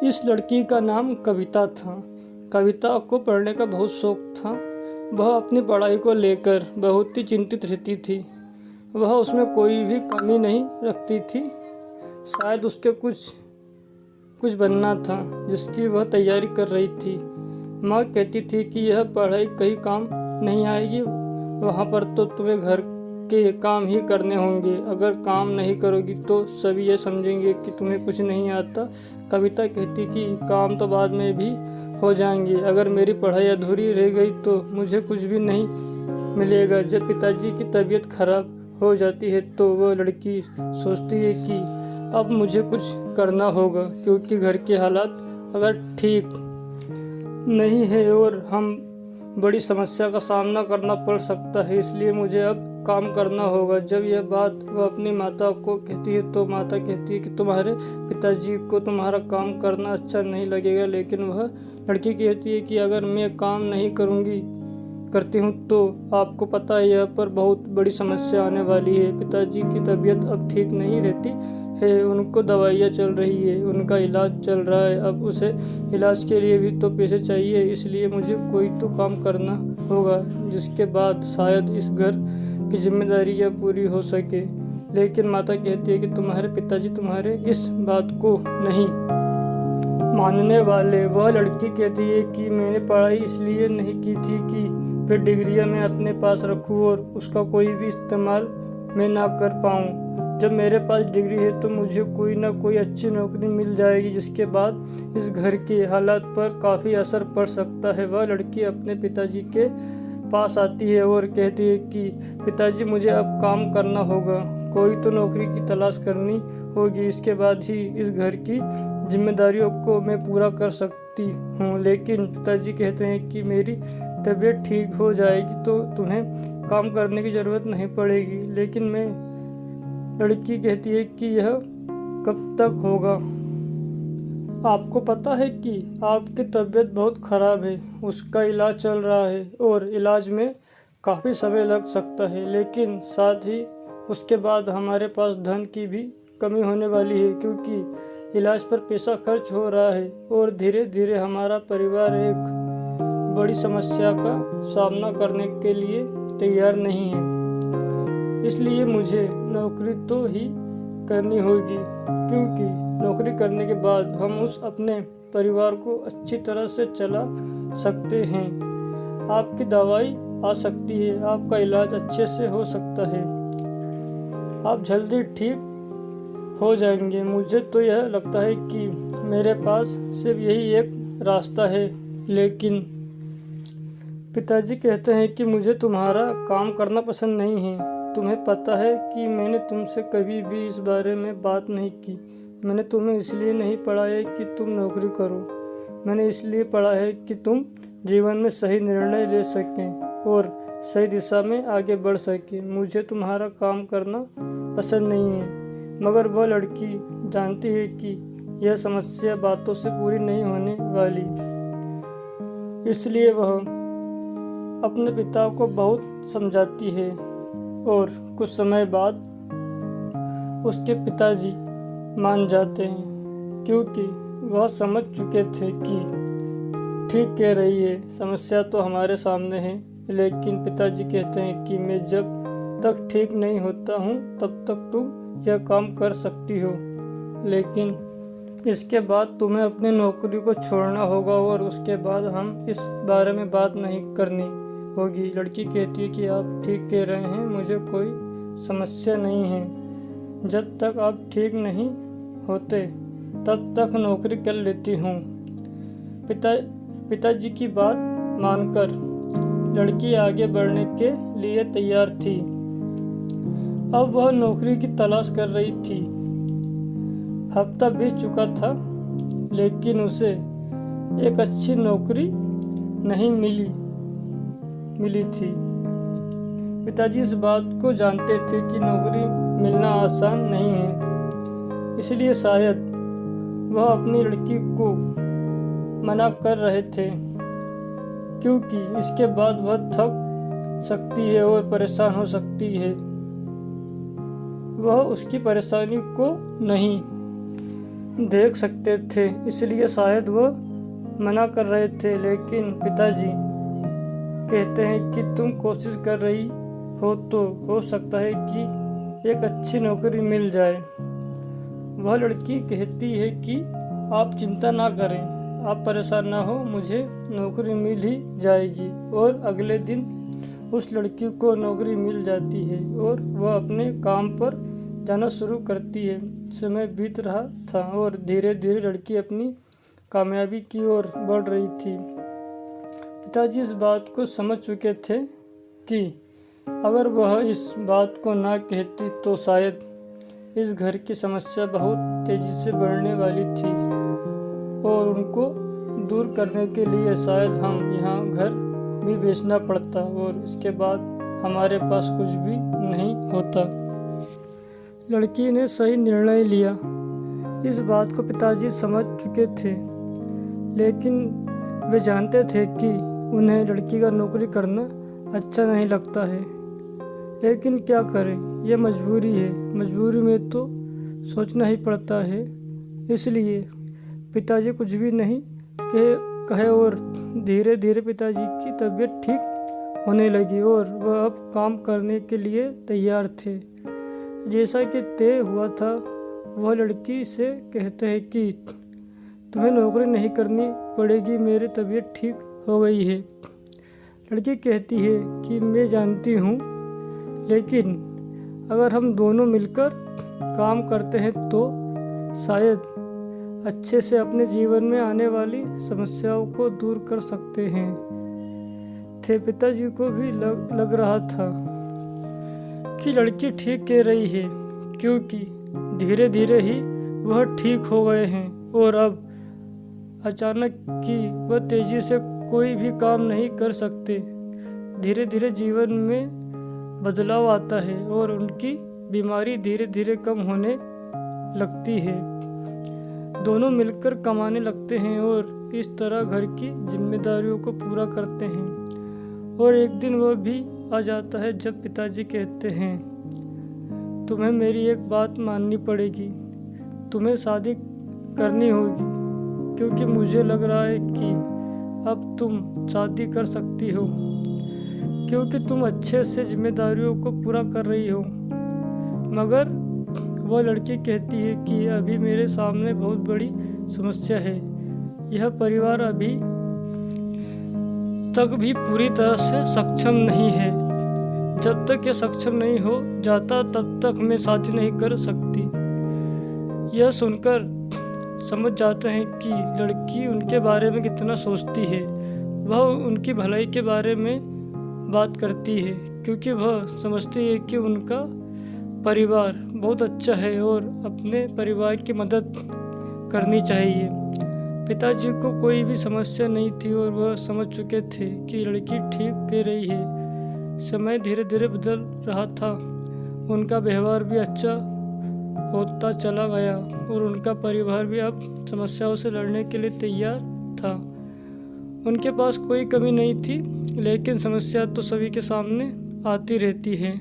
इस लड़की का नाम कविता था। कविता को पढ़ने का बहुत शौक था। वह अपनी पढ़ाई को लेकर बहुत ही चिंतित रहती थी। वह उसमें कोई भी कमी नहीं रखती थी। शायद उसके कुछ बनना था जिसकी वह तैयारी कर रही थी। माँ कहती थी कि यह पढ़ाई कहीं काम नहीं आएगी, वहाँ पर तो तुम्हें घर के काम ही करने होंगे। अगर काम नहीं करोगी तो सभी ये समझेंगे कि तुम्हें कुछ नहीं आता। कविता कहती कि काम तो बाद में भी हो जाएंगे। अगर मेरी पढ़ाई अधूरी रह गई तो मुझे कुछ भी नहीं मिलेगा। जब पिताजी की तबीयत खराब हो जाती है तो वह लड़की सोचती है कि अब मुझे कुछ करना होगा, क्योंकि घर के हालात अगर ठीक नहीं है और हम बड़ी समस्या का सामना करना पड़ सकता है, इसलिए मुझे अब काम करना होगा। जब यह बात वह अपनी माता को कहती है तो माता कहती है कि तुम्हारे पिताजी को तुम्हारा काम करना अच्छा नहीं लगेगा। लेकिन वह लड़की कहती है कि अगर मैं काम नहीं करती हूँ तो आपको पता है यह पर बहुत बड़ी समस्या आने वाली है। पिताजी की तबीयत अब ठीक नहीं रहती है, उनको दवाइयाँ चल रही है, उनका इलाज चल रहा है। अब उसे इलाज के लिए भी तो पैसे चाहिए, इसलिए मुझे कोई तो काम करना होगा जिसके बाद शायद इस घर की जिम्मेदारियाँ पूरी हो सके। लेकिन माता कहती है कि तुम्हारे पिताजी तुम्हारे इस बात को नहीं मानने वाले। वह लड़की कहती है कि मैंने पढ़ाई इसलिए नहीं की थी कि फिर डिग्रियाँ मैं अपने पास रखूँ और उसका कोई भी इस्तेमाल मैं ना कर पाऊँ। जब मेरे पास डिग्री है तो मुझे कोई ना कोई अच्छी नौकरी मिल जाएगी, जिसके बाद इस घर के हालात पर काफ़ी असर पड़ सकता है। वह लड़की अपने पिताजी के पास आती है और कहती है कि पिताजी मुझे अब काम करना होगा, कोई तो नौकरी की तलाश करनी होगी, इसके बाद ही इस घर की जिम्मेदारियों को मैं पूरा कर सकती हूँ। लेकिन पिताजी कहते हैं कि मेरी तबीयत ठीक हो जाएगी तो तुम्हें काम करने की ज़रूरत नहीं पड़ेगी। लेकिन लड़की कहती है कि यह कब तक होगा? आपको पता है कि आपकी तबीयत बहुत ख़राब है, उसका इलाज चल रहा है और इलाज में काफ़ी समय लग सकता है। लेकिन साथ ही उसके बाद हमारे पास धन की भी कमी होने वाली है, क्योंकि इलाज पर पैसा खर्च हो रहा है और धीरे धीरे हमारा परिवार एक बड़ी समस्या का सामना करने के लिए तैयार नहीं है। इसलिए मुझे नौकरी तो ही करनी होगी, क्योंकि नौकरी करने के बाद हम अपने परिवार को अच्छी तरह से चला सकते हैं। आपकी दवाई आ सकती है, आपका इलाज अच्छे से हो सकता है, आप जल्दी ठीक हो जाएंगे। मुझे तो यह लगता है कि मेरे पास सिर्फ यही एक रास्ता है। लेकिन पिताजी कहते हैं कि मुझे तुम्हारा काम करना पसंद नहीं है। तुम्हें पता है कि मैंने तुमसे कभी भी इस बारे में बात नहीं की। मैंने तुम्हें इसलिए नहीं पढ़ा है कि तुम नौकरी करो, मैंने इसलिए पढ़ा है कि तुम जीवन में सही निर्णय ले सकें और सही दिशा में आगे बढ़ सकें। मुझे तुम्हारा काम करना पसंद नहीं है। मगर वह लड़की जानती है कि यह समस्या बातों से पूरी नहीं होने वाली, इसलिए वह अपने पिता को बहुत समझाती है। और कुछ समय बाद उसके पिताजी मान जाते हैं, क्योंकि वह समझ चुके थे कि ठीक कह रही है, समस्या तो हमारे सामने है। लेकिन पिताजी कहते हैं कि मैं जब तक ठीक नहीं होता हूँ तब तक तुम यह काम कर सकती हो, लेकिन इसके बाद तुम्हें अपनी नौकरी को छोड़ना होगा और उसके बाद हम इस बारे में बात नहीं करनी होगी। लड़की कहती है कि आप ठीक कह रहे हैं, मुझे कोई समस्या नहीं है। जब तक आप ठीक नहीं होते तब तक नौकरी कर लेती हूँ। पिताजी की बात मानकर लड़की आगे बढ़ने के लिए तैयार थी। अब वह नौकरी की तलाश कर रही थी। हफ्ता बीत चुका था, लेकिन उसे एक अच्छी नौकरी नहीं मिली थी। पिताजी इस बात को जानते थे कि नौकरी मिलना आसान नहीं है, इसलिए शायद वह अपनी लड़की को मना कर रहे थे, क्योंकि इसके बाद वह थक सकती है और परेशान हो सकती है। वह उसकी परेशानी को नहीं देख सकते थे, इसलिए शायद वो मना कर रहे थे। लेकिन पिताजी कहते हैं कि तुम कोशिश कर रही हो तो हो सकता है कि एक अच्छी नौकरी मिल जाए। वह लड़की कहती है कि आप चिंता ना करें, आप परेशान ना हो, मुझे नौकरी मिल ही जाएगी। और अगले दिन उस लड़की को नौकरी मिल जाती है और वह अपने काम पर जाना शुरू करती है। समय बीत रहा था और धीरे धीरे लड़की अपनी कामयाबी की ओर बढ़ रही थी। पिताजी इस बात को समझ चुके थे कि अगर वह इस बात को ना कहती तो शायद इस घर की समस्या बहुत तेजी से बढ़ने वाली थी और उनको दूर करने के लिए शायद हम यहाँ घर भी बेचना पड़ता और इसके बाद हमारे पास कुछ भी नहीं होता। लड़की ने सही निर्णय लिया, इस बात को पिताजी समझ चुके थे, लेकिन वे जानते थे कि उन्हें लड़की का नौकरी करना अच्छा नहीं लगता है। लेकिन क्या करें, यह मजबूरी है, मजबूरी में तो सोचना ही पड़ता है। इसलिए पिताजी कुछ भी नहीं कहे और धीरे धीरे पिताजी की तबीयत ठीक होने लगी और वह अब काम करने के लिए तैयार थे। जैसा कि तय हुआ था, वह लड़की से कहते हैं कि तुम्हें नौकरी नहीं करनी पड़ेगी, मेरी तबीयत ठीक हो गई है। लड़की कहती है कि मैं जानती हूँ, लेकिन अगर हम दोनों मिलकर काम करते हैं तो शायद अच्छे से अपने जीवन में आने वाली समस्याओं को दूर कर सकते हैं। पिताजी को भी लग रहा था कि लड़की ठीक कह रही है, क्योंकि धीरे धीरे ही वह ठीक हो गए हैं और अब अचानक कि वह तेजी से कोई भी काम नहीं कर सकते। धीरे धीरे जीवन में बदलाव आता है और उनकी बीमारी धीरे धीरे कम होने लगती है। दोनों मिलकर कमाने लगते हैं और इस तरह घर की जिम्मेदारियों को पूरा करते हैं। और एक दिन वह भी आ जाता है जब पिताजी कहते हैं, तुम्हें मेरी एक बात माननी पड़ेगी, तुम्हें शादी करनी होगी, क्योंकि मुझे लग रहा है कि अब तुम शादी कर सकती हो, क्योंकि तुम अच्छे से जिम्मेदारियों को पूरा कर रही हो। मगर वह लड़की कहती है कि अभी मेरे सामने बहुत बड़ी समस्या है, यह परिवार अभी तक भी पूरी तरह से सक्षम नहीं है। जब तक यह सक्षम नहीं हो जाता तब तक मैं शादी नहीं कर सकती। यह सुनकर समझ जाते हैं कि लड़की उनके बारे में कितना सोचती है। वह उनकी भलाई के बारे में बात करती है, क्योंकि वह समझती है कि उनका परिवार बहुत अच्छा है और अपने परिवार की मदद करनी चाहिए। पिताजी को कोई भी समस्या नहीं थी और वह समझ चुके थे कि लड़की ठीक कह रही है। समय धीरे धीरे बदल रहा था, उनका व्यवहार भी अच्छा होता चला गया और उनका परिवार भी अब समस्याओं से लड़ने के लिए तैयार था। उनके पास कोई कमी नहीं थी, लेकिन समस्या तो सभी के सामने आती रहती है।